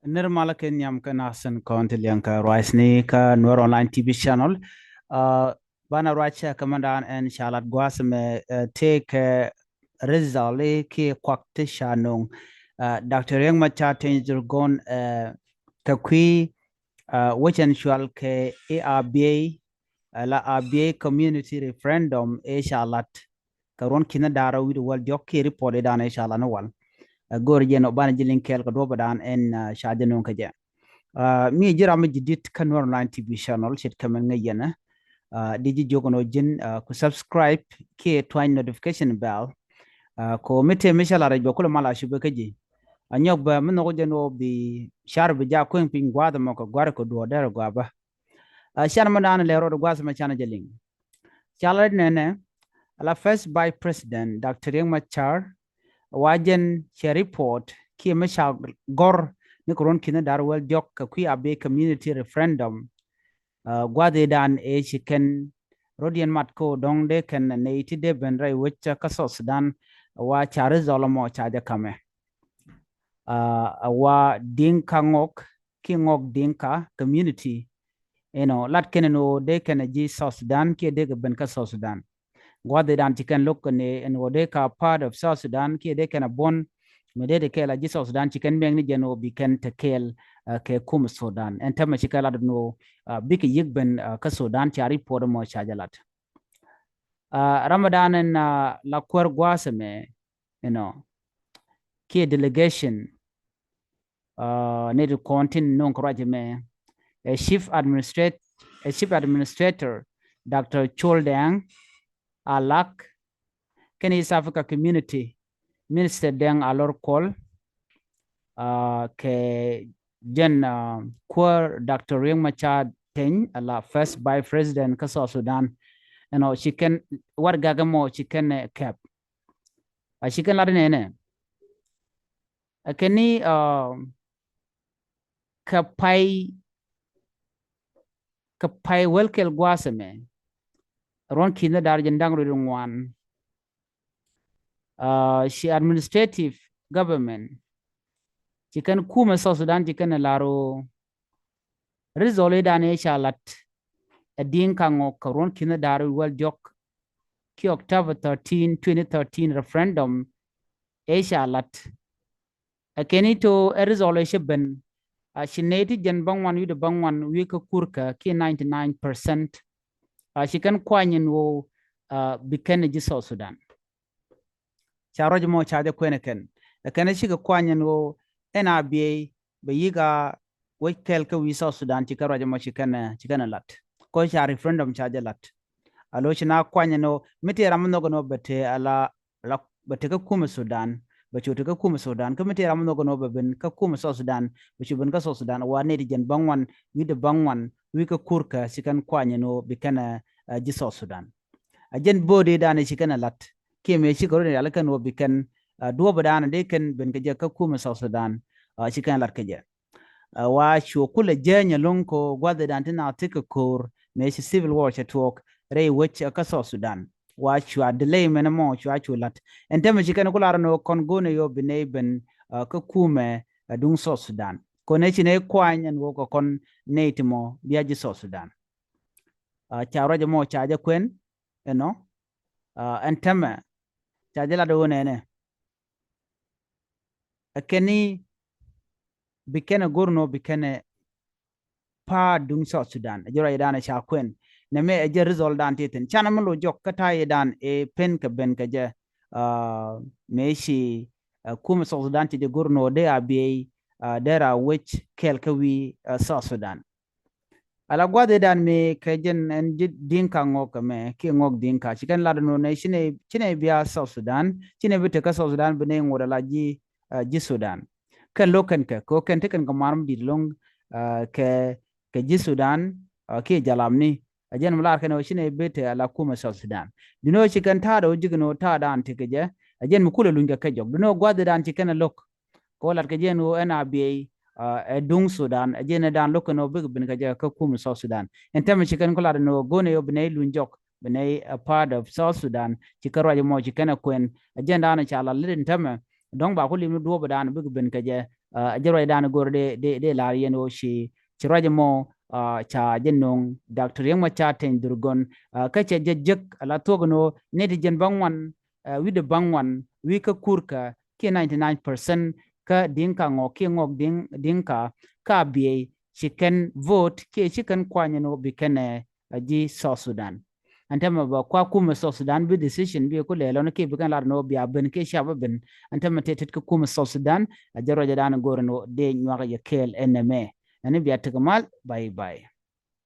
Nirmala Kenyam Kanasan County Lianka Rice ka Nuer Online TV channel. Bana Racha Commandant and Charlotte Guasame take Rizali Ki Kwakti Shanung. Dr. Riek Machar Tanger Gon Kakui which ensure ke Abyei la Abyei community referendum Charlotte Karon Kinadara with the world jockey reported on Charlotte one. Gor jen obana jilin kel ko doba dan en shade non kaje mi jira mi jidit kanor line tv channel shit kamen ngayena diji jogono jin ku subscribe ke twine notification bell ko mete mishala rajo ko mala shube kaje anyok ba min no jeno bi shar bi ja ko pin gwada mo ko gwar ko do dara gwaba shar ma dan le ro gwasa ma chana jilin chala nene ala first by president Dr. Riek Machar wajen che report ki misha gor ni koron kina darwel jok ka kui abe community referendum gwade dan e chicken rodian matko dong de ken ne iti de benrai wich ka so Sudan wa chare zolomo chaja kame wa dinka ngok ki ngok dinka community lat ken no de ken ji South Sudan ki de ben ka South Sudan gwade dan chicken look ne en wode ka part of South Sudan ki de ken a bon medede kela ji South Sudan chicken beng ni jeno bi ken te kel ke kum Sudan en tama chikala no biki yigben ka Sudan chari podo mo chajalat Ramadan en la kwer gwaseme ki delegation ne to continue non koraje me a chief administrator Dr. Choldang Alak Ken East Africa Community Minister Deng Alor Kol ke jen Kwar Dr. Riek Machar Ten ala first by president ka South Sudan she can what gagamo she can cap she can ladin ene akeni kapai welkel gwaseme ron kina dar jendang ridungwan she administrative government chicken kuma South Sudan chicken laro rizole dane shalat a dinka ngo karon kina daru wal jok ki October 13 2013 referendum shalat a kenito a resolution ben shineti jen bangwan yu de bangwan wi ka kurka ki 99% chicken kwanyin wo biken ji South Sudan charo mo chaje kweneken kene shiga kwanyin wo Abyei be yiga wekel ka wi South Sudan ci karo jamo ci kana lat ko cha referendum cha lat alo ci na kwanya no miti ram no gono bete ala la bete ka kuma Sudan be ci ka kuma Sudan ka miti ram no gono be ben ka kuma South Sudan be ci ben ka South Sudan wa ne di jen bangwan wi de bangwan wi ka kurka ci kan kwanya no be kana ji South Sudan a jen bode dane ci kana lat ke me ci karo ne ala kan wo be kan duwa badana de ken ben ka ka kuma South Sudan ci kan lat ka je wa chu kula jenya lonko gwada dan tina tika kor me ci civil war cha talk rei wech ka South Sudan wa chu delay mena mo chu lat en tema ci kan kula no kon gone yo bine ben ka kume dung South Sudan ko ne ci ne kwany en wo ko kon neitimo biya ji South Sudan cha roje mo cha ja kwen en tema cha la do ne akeni bikene gorno bikene pa dung South Sudan jora idana cha kwen ne me eje result dan teten chana mlo jok kata yedan e pen ka ben ka je me shi kuma South Sudan ti gorno de Abyei dera which kelka wi South Sudan ala gwade dan me ka jen en dinka ngok me ki ngok dinka chiken la no ne chine biya South Sudan chine bite ka South Sudan bene ngora la ji Sudan kan lokan ka ko kan tekan ka maram di long ke ji Sudan ke jalamni ajen mlar kan shine bete ala kuma South Sudan dino chikan ta do jigno ta dan tike je ajen mu kula lunga ka jog dino gwade dan chikan lok ko lar ka jen wo Abyei dung Sudan ajen dan lokano big bin ka je ka kuma South Sudan en tam chikan ko lar no gone yo bne lunjok bne a part of South Sudan chikaro mo chikan kwen ajen dan cha la lidin tama dong ba ko limu do badan big ben ka je jaro dan gor de la yeno shi chiraje mo cha jenong Dr. Riek Machar ten durgon ka che jejek la togno ne de jen bangwan wi de bangwan wi ka kurka ke 99% ka dinka ngo ke ngok dinka ka Abyei chicken vote ke chicken kwanyano bikene ji South Sudan antama ba kwa kuma South Sudan bi decision bi ko lelo ke bi kan lar no bi aben ke shaba ben antama tetet ko kuma South Sudan a jaro jadana gorno de nywaga ye kel eneme ani bi atakamal bye bye